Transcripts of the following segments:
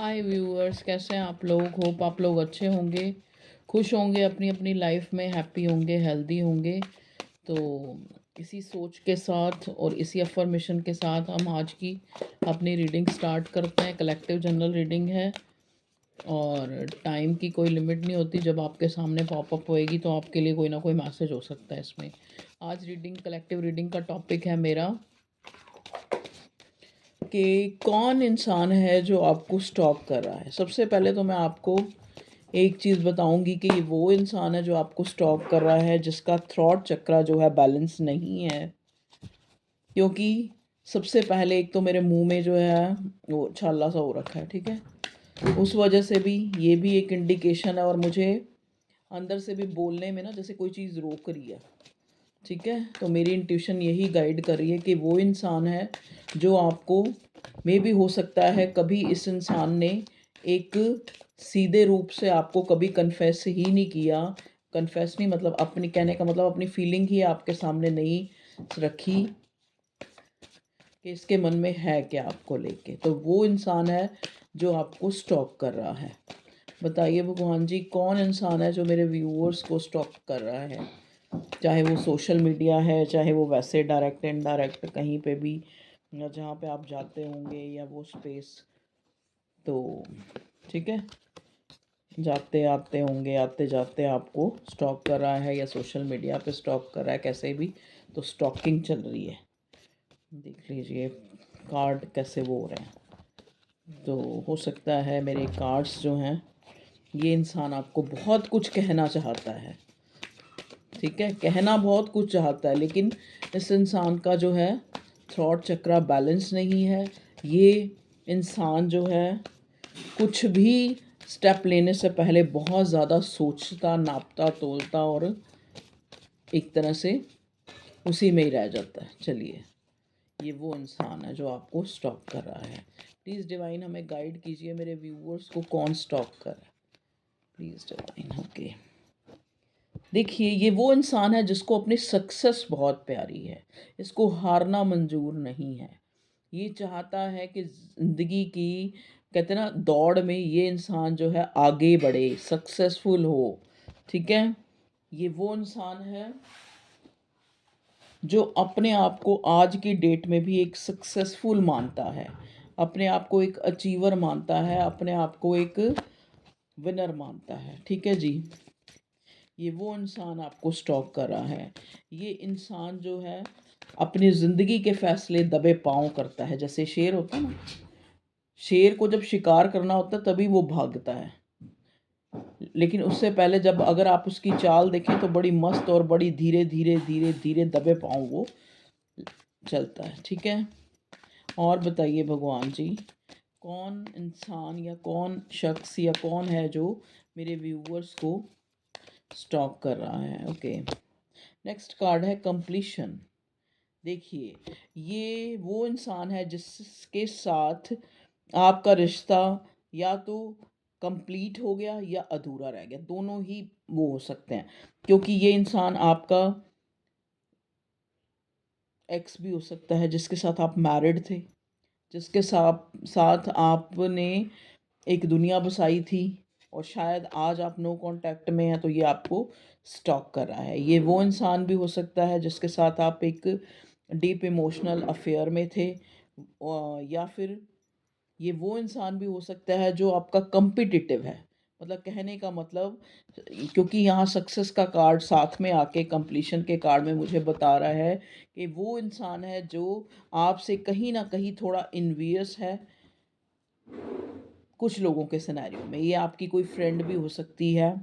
हाय viewers, कैसे हैं आप लोग। होप आप लोग अच्छे होंगे, खुश होंगे, अपनी अपनी लाइफ में हैप्पी होंगे, हेल्दी होंगे। तो इसी सोच के साथ और इसी अफर्मेशन के साथ हम आज की अपनी रीडिंग स्टार्ट करते हैं। कलेक्टिव जनरल रीडिंग है और टाइम की कोई लिमिट नहीं होती। जब आपके सामने पॉपअप होएगी तो आपके लिए कोई ना कोई मैसेज हो सकता है इसमें। आज रीडिंग, कलेक्टिव रीडिंग का टॉपिक है मेरा कि कौन इंसान है जो आपको स्टॉक कर रहा है। सबसे पहले तो मैं आपको एक चीज़ बताऊंगी कि वो इंसान है जो आपको स्टॉक कर रहा है जिसका थ्रॉट चक्रा जो है बैलेंस नहीं है। क्योंकि सबसे पहले एक तो मेरे मुंह में जो है वो छाला सा हो रखा है, ठीक है। उस वजह से भी ये भी एक इंडिकेशन है और मुझे अंदर से भी बोलने में ना जैसे कोई चीज़ रोक रही है, ठीक है। तो मेरी इंट्यूशन यही गाइड कर रही है कि वो इंसान है जो आपको, मे भी हो सकता है कभी इस इंसान ने एक सीधे रूप से आपको कभी कन्फेस ही नहीं किया। कन्फेस नहीं मतलब अपनी, कहने का मतलब अपनी फीलिंग ही आपके सामने नहीं रखी कि इसके मन में है क्या आपको लेके। तो वो इंसान है जो आपको स्टॉक कर रहा है। बताइए भगवान जी, कौन इंसान है जो मेरे व्यूअर्स को स्टॉक कर रहा है। चाहे वो सोशल मीडिया है, चाहे वो वैसे डायरेक्ट इनडायरेक्ट कहीं पे भी, या जहाँ पे आप जाते होंगे, या वो स्पेस। तो ठीक है, जाते आते होंगे, आते जाते आपको स्टॉक कर रहा है या सोशल मीडिया पे स्टॉक कर रहा है, कैसे भी तो स्टॉकिंग चल रही है। देख लीजिए कार्ड कैसे वो हो रहे हैं। तो हो सकता है मेरे कार्ड्स जो हैं, ये इंसान आपको बहुत कुछ कहना चाहता है, ठीक है। कहना बहुत कुछ चाहता है, लेकिन इस इंसान का जो है थ्रॉट चक्रा बैलेंस नहीं है। ये इंसान जो है कुछ भी स्टेप लेने से पहले बहुत ज़्यादा सोचता, नापता, तोलता और एक तरह से उसी में ही रह जाता है। चलिए, ये वो इंसान है जो आपको स्टॉक कर रहा है। प्लीज़ डिवाइन हमें गाइड कीजिए, मेरे व्यूअर्स को कौन स्टॉक कर रहा है। Please divine. ओके, देखिए ये वो इंसान है जिसको अपनी सक्सेस बहुत प्यारी है। इसको हारना मंजूर नहीं है। ये चाहता है कि ज़िंदगी की, कहते हैं ना, दौड़ में ये इंसान जो है आगे बढ़े, सक्सेसफुल हो, ठीक है। ये वो इंसान है जो अपने आप को आज की डेट में भी एक सक्सेसफुल मानता है, अपने आप को एक अचीवर मानता है, अपने आप को एक विनर मानता है, ठीक है जी। ये वो इंसान आपको स्टॉक कर रहा है। ये इंसान जो है अपनी ज़िंदगी के फैसले दबे पाँव करता है। जैसे शेर होता है ना, शेर को जब शिकार करना होता है तभी वो भागता है, लेकिन उससे पहले जब अगर आप उसकी चाल देखें तो बड़ी मस्त और बड़ी धीरे धीरे धीरे धीरे दबे पाँव वो चलता है, ठीक है। और बताइए भगवान जी, कौन इंसान या कौन शख्स या कौन है जो मेरे व्यूवर्स को स्टॉक कर रहा है। ओके, नेक्स्ट कार्ड है कंप्लीशन। देखिए ये वो इंसान है जिसके साथ आपका रिश्ता या तो कंप्लीट हो गया या अधूरा रह गया, दोनों ही वो हो सकते हैं। क्योंकि ये इंसान आपका एक्स भी हो सकता है जिसके साथ आप मैरिड थे, जिसके साथ साथ आपने एक दुनिया बसाई थी, और शायद आज आप नो कांटेक्ट में हैं तो ये आपको स्टॉक कर रहा है। ये वो इंसान भी हो सकता है जिसके साथ आप एक डीप इमोशनल अफेयर में थे, या फिर ये वो इंसान भी हो सकता है जो आपका कम्पिटिटिव है। मतलब कहने का मतलब, क्योंकि यहाँ सक्सेस का कार्ड साथ में आके कंप्लीशन के कार्ड में मुझे बता रहा है कि वो इंसान है जो आपसे कहीं ना कहीं थोड़ा इन्वियस है। कुछ लोगों के सिनेरियो में ये आपकी कोई फ्रेंड भी हो सकती है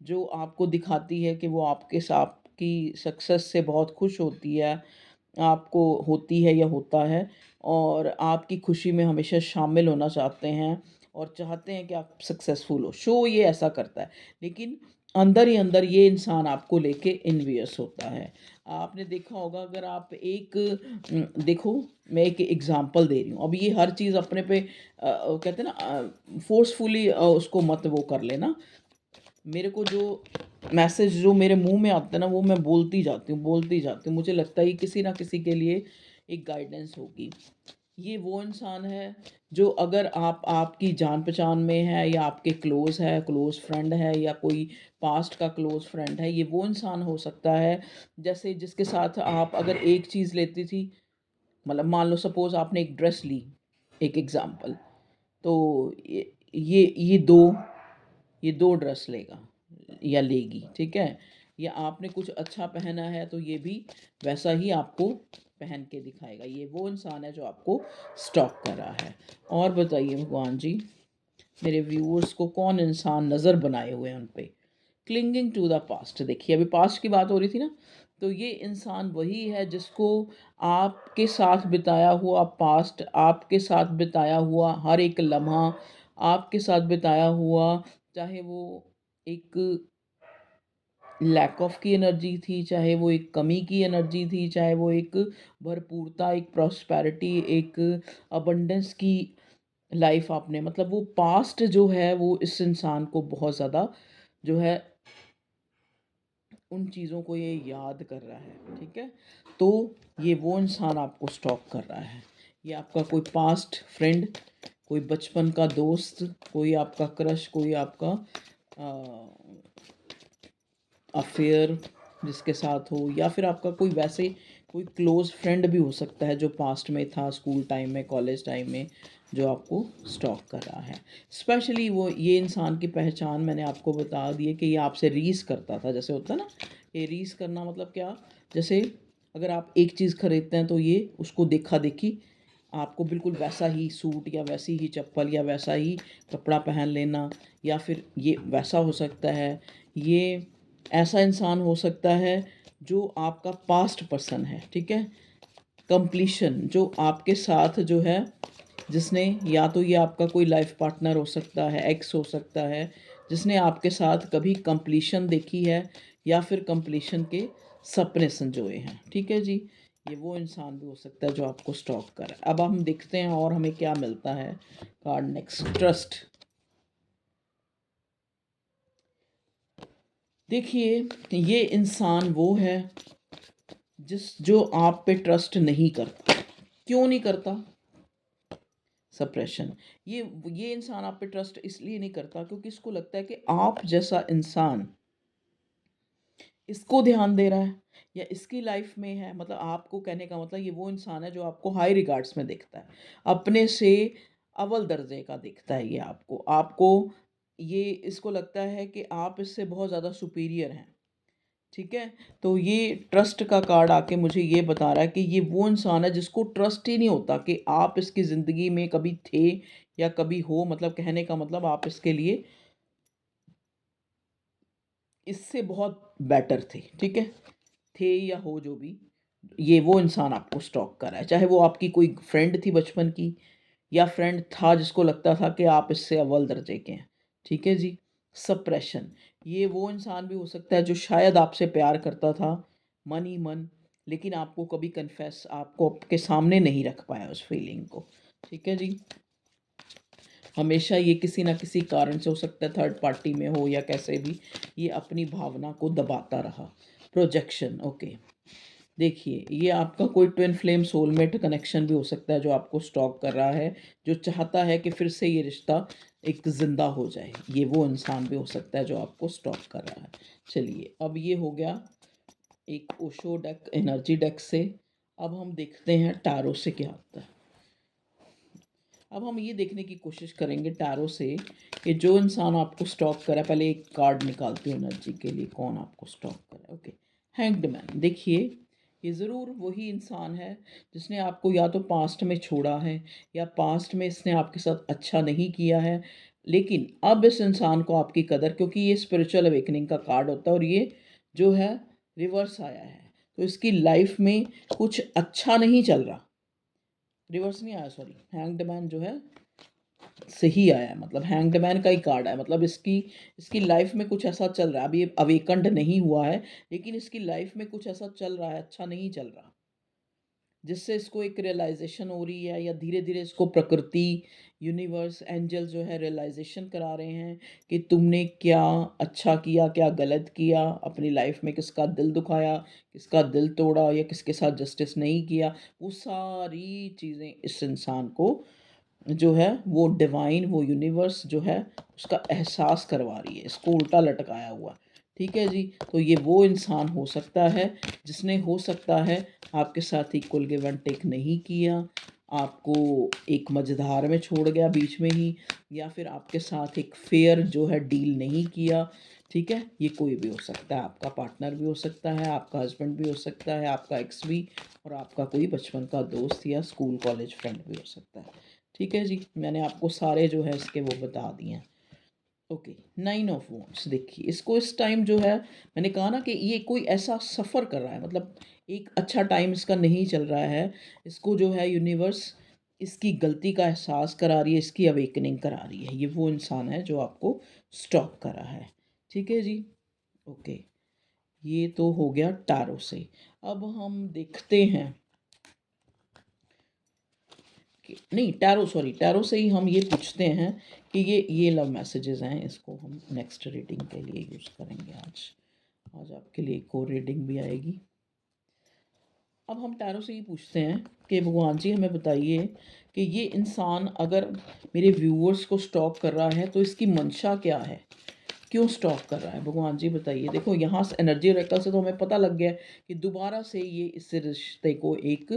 जो आपको दिखाती है कि वो आपके साथ की सक्सेस से बहुत खुश होती है, आपको होती है या होता है, और आपकी खुशी में हमेशा शामिल होना चाहते हैं और चाहते हैं कि आप सक्सेसफुल हो। शो ये ऐसा करता है, लेकिन अंदर ही अंदर ये इंसान आपको लेके इन्वियस होता है। आपने देखा होगा, अगर आप एक देखो, मैं एक एग्जांपल दे रही हूँ। अब ये हर चीज़ अपने पे कहते हैं ना फोर्सफुली उसको मत वो कर लेना। मेरे को जो मैसेज जो मेरे मुंह में आता है ना, वो मैं बोलती जाती हूँ, बोलती जाती हूँ। मुझे लगता है कि किसी ना किसी के लिए एक गाइडेंस होगी। ये वो इंसान है जो अगर आप आपकी जान पहचान में है या आपके क्लोज है, क्लोज फ्रेंड है या कोई पास्ट का क्लोज फ्रेंड है, ये वो इंसान हो सकता है जैसे जिसके साथ आप अगर एक चीज़ लेती थी, मतलब मान लो सपोज आपने एक ड्रेस ली, एक एग्जांपल, तो ये दो ड्रेस लेगा या लेगी, ठीक है, या आपने कुछ अच्छा पहना है तो ये भी वैसा ही आपको पहन के दिखाएगा। ये वो इंसान है जो आपको स्टॉक कर रहा है। और बताइए भगवान जी, मेरे व्यूअर्स को कौन इंसान नज़र बनाए हुए हैं उन पे। क्लिंगिंग टू द पास्ट, देखिए अभी पास्ट की बात हो रही थी ना, तो ये इंसान वही है जिसको आपके साथ बिताया हुआ पास्ट, आपके साथ बिताया हुआ हर एक लम्हा, आपके साथ बिताया हुआ, चाहे वो एक लैक ऑफ की एनर्जी थी, चाहे वो एक कमी की एनर्जी थी, चाहे वो एक भरपूरता, एक प्रॉस्पेरिटी, एक अबंडेंस की लाइफ आपने, मतलब वो पास्ट जो है वो इस इंसान को बहुत ज़्यादा जो है उन चीज़ों को ये याद कर रहा है, ठीक है। तो ये वो इंसान आपको स्टॉक कर रहा है। ये आपका कोई पास्ट फ्रेंड, कोई बचपन का दोस्त, कोई आपका क्रश, कोई आपका अफेयर जिसके साथ हो, या फिर आपका कोई वैसे कोई क्लोज फ्रेंड भी हो सकता है जो पास्ट में था, स्कूल टाइम में, कॉलेज टाइम में, जो आपको स्टॉक कर रहा है। स्पेशली वो ये इंसान की पहचान मैंने आपको बता दी है कि ये आपसे रीस करता था, जैसे होता है ना, ये रीस करना मतलब क्या, जैसे अगर आप एक चीज़ खरीदते हैं तो ये उसको देखा देखी आपको बिल्कुल वैसा ही सूट या वैसी ही चप्पल या वैसा ही कपड़ा पहन लेना, या फिर ये वैसा हो सकता है, ये ऐसा इंसान हो सकता है जो आपका पास्ट पर्सन है, ठीक है। कंप्लीशन, जो आपके साथ जो है, जिसने, या तो ये आपका कोई लाइफ पार्टनर हो सकता है, एक्स हो सकता है, जिसने आपके साथ कभी कंप्लीशन देखी है या फिर कंप्लीशन के सपने संजोए हैं, ठीक है जी। ये वो इंसान भी हो सकता है जो आपको स्टॉक कर रहा है। अब हम देखते हैं और हमें क्या मिलता है। Card next, trust. देखिए ये इंसान वो है जो आप पे ट्रस्ट नहीं करता। क्यों नहीं करता? सप्रेशन। ये इंसान आप पे ट्रस्ट इसलिए नहीं करता क्योंकि इसको लगता है कि आप जैसा इंसान इसको ध्यान दे रहा है या इसकी लाइफ में है, मतलब आपको कहने का मतलब ये वो इंसान है जो आपको हाई रिगार्ड्स में देखता है, अपने से अव्वल दर्जे का देखता है। ये आपको आपको ये इसको लगता है कि आप इससे बहुत ज़्यादा सुपीरियर हैं, ठीक है। तो ये ट्रस्ट का कार्ड आके मुझे ये बता रहा है कि ये वो इंसान है जिसको ट्रस्ट ही नहीं होता कि आप इसकी ज़िंदगी में कभी थे या कभी हो, मतलब कहने का मतलब आप इसके लिए इससे बहुत बेटर थे, ठीक है, थे या हो जो भी। ये वो इंसान आपको स्टॉक कर रहा है, चाहे वो आपकी कोई फ्रेंड थी बचपन की, या फ्रेंड था जिसको लगता था कि आप इससे अव्वल दर्जे के हैं, ठीक है जी। सप्रेशन, ये वो इंसान भी हो सकता है जो शायद आपसे प्यार करता था मन ही मन, लेकिन आपको कभी कन्फेस, आपको आपके सामने नहीं रख पाया उस फीलिंग को, ठीक है जी। हमेशा ये किसी ना किसी कारण से हो सकता है, थर्ड पार्टी में हो या कैसे भी, ये अपनी भावना को दबाता रहा। Projection, okay. देखिए ये आपका कोई ट्विन फ्लेम सोलमेट कनेक्शन भी हो सकता है जो आपको स्टॉक कर रहा है, जो चाहता है कि फिर से ये रिश्ता एक ज़िंदा हो जाए। ये वो इंसान भी हो सकता है जो आपको स्टॉक कर रहा है। चलिए अब ये हो गया एक ओशो डेक, एनर्जी डेक से। अब हम देखते हैं टैरो से क्या आता है। अब हम ये देखने की कोशिश करेंगे टैरो से कि जो इंसान आपको स्टॉक करा, पहले एक कार्ड निकालती हूँ एनर्जी के लिए, कौन आपको स्टॉक करा। Okay, hanged man. देखिए ये ज़रूर वही इंसान है जिसने आपको या तो पास्ट में छोड़ा है या पास्ट में इसने आपके साथ अच्छा नहीं किया है, लेकिन अब इस इंसान को आपकी कदर, क्योंकि ये स्पिरिचुअल अवेकनिंग का कार्ड होता है और ये जो है रिवर्स आया है, तो इसकी लाइफ में कुछ अच्छा नहीं चल रहा। रिवर्स नहीं आया, सॉरी, हैंग्ड मैन जो है सही आया है, मतलब हैंग्ड मैन का ही कार्ड है, मतलब इसकी इसकी लाइफ में कुछ ऐसा चल रहा है, अभी ये अवेकंड नहीं हुआ है, लेकिन इसकी लाइफ में कुछ ऐसा चल रहा है, अच्छा नहीं चल रहा। जिससे इसको एक रियलाइजेशन हो रही है, या धीरे धीरे इसको प्रकृति, यूनिवर्स, एंजल जो है रियलाइजेशन करा रहे हैं कि तुमने क्या अच्छा किया, क्या गलत किया अपनी लाइफ में, किसका दिल दुखाया, किसका दिल तोड़ा, या किसके साथ जस्टिस नहीं किया। वो सारी चीज़ें इस इंसान को जो है वो डिवाइन, वो यूनिवर्स जो है उसका एहसास करवा रही है, इसको उल्टा लटकाया हुआ। ठीक है जी। तो ये वो इंसान हो सकता है जिसने, हो सकता है, आपके साथ इक्वल गिव एंड टेक नहीं किया, आपको एक मझधार में छोड़ गया बीच में ही, या फिर आपके साथ एक फेयर जो है डील नहीं किया। ठीक है, ये कोई भी हो सकता है, आपका पार्टनर भी हो सकता है, आपका हस्बैंड भी हो सकता है, आपका एक्स भी, और आपका कोई बचपन का दोस्त या स्कूल कॉलेज फ्रेंड भी हो सकता है। ठीक है जी, मैंने आपको सारे जो है इसके वो बता दिए हैं। ओके, 9 ऑफ वॉन्ड्स, देखिए इसको इस टाइम जो है, मैंने कहा ना कि ये कोई ऐसा सफ़र कर रहा है, मतलब एक अच्छा टाइम इसका नहीं चल रहा है। इसको जो है यूनिवर्स इसकी गलती का एहसास करा रही है, इसकी अवेकनिंग करा रही है। ये वो इंसान है जो आपको स्टॉप कर रहा है। ठीक है जी। ओके, ये तो हो गया टैरो से। अब हम देखते हैं कि नहीं, टैरो, सॉरी, टैरो से ही हम ये पूछते हैं कि ये लव मैसेजेस हैं, इसको हम नेक्स्ट रीडिंग के लिए यूज़ करेंगे आज। आज आपके लिए एक और रीडिंग भी आएगी। अब हम टैरो से ही पूछते हैं कि भगवान जी हमें बताइए कि ये इंसान अगर मेरे व्यूअर्स को स्टॉक कर रहा है तो इसकी मंशा क्या है, क्यों स्टॉक कर रहा है, भगवान जी बताइए। देखो यहाँ से एनर्जी रेकल से तो हमें पता लग गया कि दोबारा से ये इस रिश्ते को एक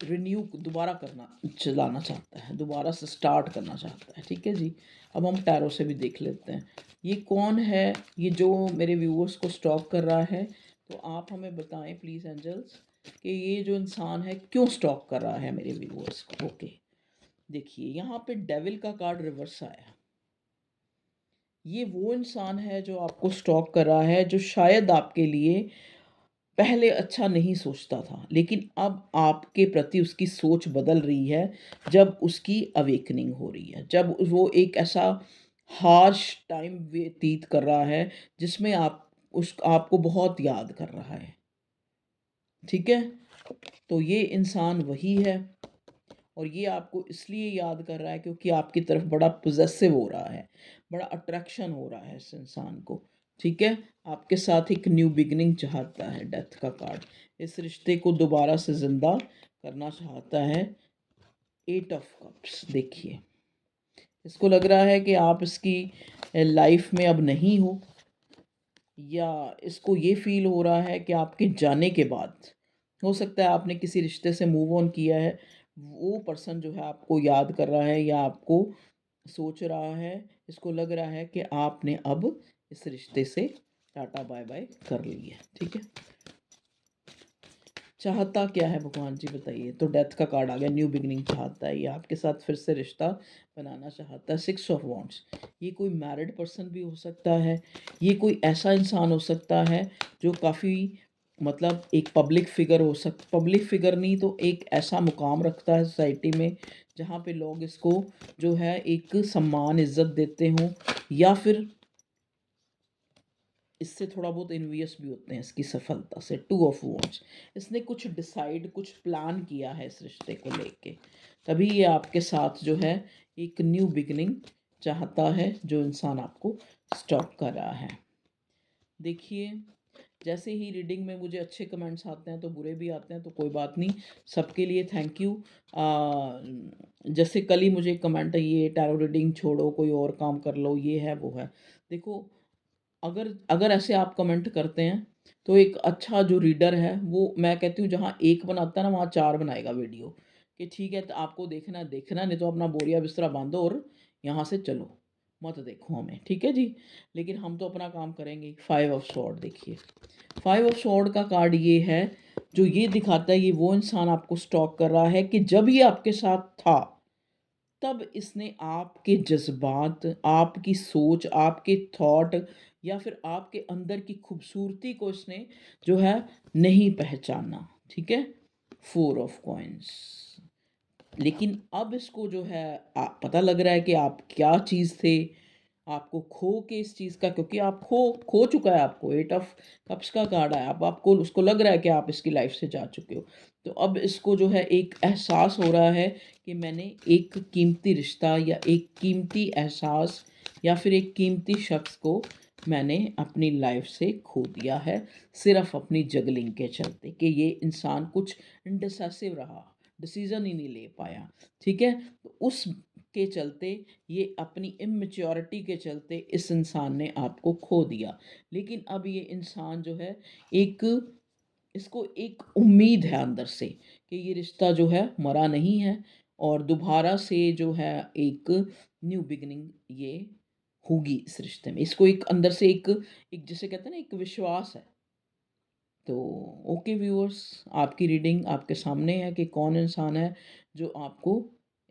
रिन्यू, दोबारा करना, चलाना चाहता है, दोबारा से स्टार्ट करना चाहता है। ठीक है जी। अब हम टैरो से भी देख लेते हैं ये कौन है, ये जो मेरे व्यूअर्स को स्टॉक कर रहा है। तो आप हमें बताएं प्लीज़ एंजल्स कि ये जो इंसान है क्यों स्टॉक कर रहा है मेरे व्यूअर्स को। ओके, देखिए यहाँ पे डेविल का कार्ड रिवर्स आया। ये वो इंसान है जो आपको स्टॉक कर रहा है, जो शायद आपके लिए पहले अच्छा नहीं सोचता था, लेकिन अब आपके प्रति उसकी सोच बदल रही है, जब उसकी अवेकनिंग हो रही है, जब वो एक ऐसा हार्श टाइम व्यतीत कर रहा है जिसमें आपको बहुत याद कर रहा है। ठीक है, तो ये इंसान वही है, और ये आपको इसलिए याद कर रहा है क्योंकि आपकी तरफ बड़ा पोजेसिव हो रहा है, बड़ा अट्रैक्शन हो रहा है इस इंसान को। ठीक है, आपके साथ एक न्यू बिगनिंग चाहता है, डेथ का कार्ड, इस रिश्ते को दोबारा से ज़िंदा करना चाहता है। 8 ऑफ कप्स, देखिए इसको लग रहा है कि आप इसकी लाइफ में अब नहीं हो, या इसको ये फील हो रहा है कि आपके जाने के बाद, हो सकता है आपने किसी रिश्ते से मूव ऑन किया है, वो पर्सन जो है आपको याद कर रहा है या आपको सोच रहा है, इसको लग रहा है कि आपने अब इस रिश्ते से टाटा बाय बाय कर ली है। ठीक है, चाहता क्या है भगवान जी बताइए। तो डेथ का कार्ड आ गया, न्यू बिगनिंग चाहता है, ये आपके साथ फिर से रिश्ता बनाना चाहता है। 6 ऑफ वॉन्ड्स, ये कोई मैरिड पर्सन भी हो सकता है, ये कोई ऐसा इंसान हो सकता है जो काफ़ी, मतलब एक पब्लिक फिगर हो पब्लिक फिगर नहीं तो एक ऐसा मुकाम रखता है सोसाइटी में जहाँ पे लोग इसको जो है एक सम्मान इज्जत देते हों, या फिर इससे थोड़ा बहुत इन्वियस भी होते हैं इसकी सफलता से। 2 ऑफ वॉन्ड्स, इसने कुछ डिसाइड, कुछ प्लान किया है इस रिश्ते को लेके, तभी ये आपके साथ जो है एक न्यू बिगनिंग चाहता है, जो इंसान आपको स्टॉप कर रहा है। देखिए, जैसे ही रीडिंग में मुझे अच्छे कमेंट्स आते हैं तो बुरे भी आते हैं, तो कोई बात नहीं, सबके लिए थैंक यू। जैसे कल ही मुझे कमेंट है, ये टैरो रीडिंग छोड़ो, कोई और काम कर लो, ये है वो है। देखो, अगर अगर ऐसे आप कमेंट करते हैं तो एक अच्छा जो रीडर है, वो मैं कहती हूँ जहाँ एक बनाता है ना वहाँ चार बनाएगा वीडियो, कि ठीक है तो आपको देखना है देखना, नहीं तो अपना बोरिया बिस्तरा बांधो और यहाँ से चलो, मत देखो हमें। ठीक है जी, लेकिन हम तो अपना काम करेंगे। 5 ऑफ स्वॉर्ड, देखिए 5 ऑफ स्वॉर्ड का कार्ड ये है, जो ये दिखाता है ये वो इंसान आपको स्टॉक कर रहा है कि जब ये आपके साथ था तब इसने आपके जज़्बात, आपकी सोच, आपके थॉट, या फिर आपके अंदर की खूबसूरती को इसने जो है नहीं पहचाना। ठीक है, 4 ऑफ कॉइन्स, लेकिन अब इसको जो है पता लग रहा है कि आप क्या चीज़ थे, आपको खो के इस चीज़ का, क्योंकि आप खो चुका है आपको, 8 ऑफ कप्स का कार्ड आया, अब आपको उसको लग रहा है कि आप इसकी लाइफ़ से जा चुके हो। तो अब इसको जो है एक एहसास हो रहा है कि मैंने एक कीमती रिश्ता या एक कीमती एहसास या फिर एक कीमती शख़्स को मैंने अपनी लाइफ़ से खो दिया है, सिर्फ़ अपनी जगलिंग के चलते कि ये इंसान कुछ इंडिसाइसिव रहा, डिसीज़न ही नहीं ले पाया, ठीक है? तो उस के चलते, ये अपनी इमैच्योरिटी के चलते इस इंसान ने आपको खो दिया। लेकिन अब ये इंसान जो है एक इसको एक उम्मीद है अंदर से कि ये रिश्ता जो है मरा नहीं है और दोबारा से जो है एक न्यू बिगिनिंग ये होगी इस रिश्ते में। इसको एक अंदर से एक एक जिसे कहते हैं ना, एक विश्वास है। तो ओके व्यूअर्स, आपकी रीडिंग आपके सामने है कि कौन इंसान है जो आपको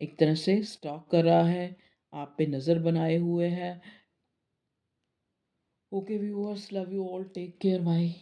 एक तरह से स्टॉक कर रहा है, आप पे नज़र बनाए हुए है। Okay viewers, love you all, take care, bye.